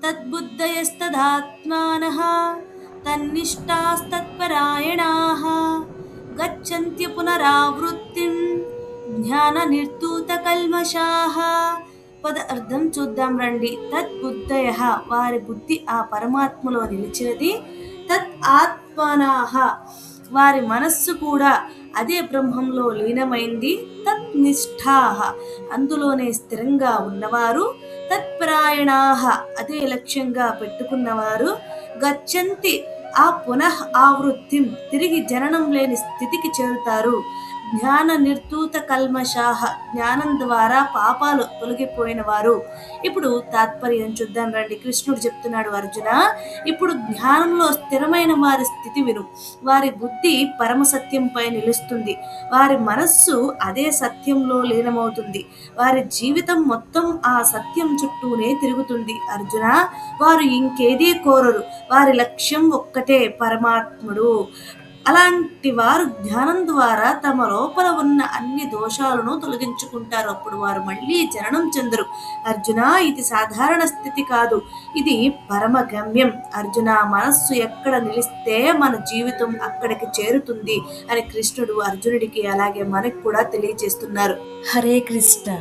తద్బుద్ధయస్తదాత్మానః తన్నిష్టాస్తత్పరాయణాః గచ్చంత్య పునరావృత్తిం జ్ఞాన నిర్ధూత కల్మషాః. పద అర్థం చూద్దాం రండి. తద్బుద్ధయ వారి బుద్ధి ఆ పరమాత్మలో నిలిచినది. తత్ ఆత్మనాః వారి మనస్సు కూడా అదే బ్రహ్మంలో లీనమైంది. తత్ నిష్ఠాః అందులోనే స్థిరంగా ఉన్నవారు. తత్పరాయణాః అదే లక్ష్యంగా పెట్టుకున్నవారు. గచ్చంతి ఆ పునః ఆవృత్తిం తిరిగి జననం లేని స్థితికి చేరుతారు. జ్ఞాన నిర్ధూత కల్మషాః జ్ఞానం ద్వారా పాపాలు తొలగిపోయిన వారు. ఇప్పుడు తాత్పర్యం చూద్దాం రండి. కృష్ణుడు చెప్తున్నాడు, అర్జున ఇప్పుడు జ్ఞానంలో స్థిరమైన వారి స్థితి విను. వారి బుద్ధి పరమ సత్యంపై నిలుస్తుంది. వారి మనస్సు అదే సత్యంలో లీనమవుతుంది. వారి జీవితం మొత్తం ఆ సత్యం చుట్టూనే తిరుగుతుంది. అర్జున వారు ఇంకేదీ కోరరు. వారి లక్ష్యం ఒక్కటే, పరమాత్ముడు. అలాంటి వారు జ్ఞానం ద్వారా తమ లోపల ఉన్న అన్ని దోషాలను తొలగించుకుంటారు. అప్పుడు వారు మళ్ళీ జననం చెందరు. అర్జున ఇది సాధారణ స్థితి కాదు, ఇది పరమ గమ్యం. అర్జున మనస్సు ఎక్కడ నిలిస్తే మన జీవితం అక్కడికి చేరుతుంది అని కృష్ణుడు అర్జునుడికి అలాగే మనకు కూడా తెలియజేస్తున్నారు. హరే కృష్ణ.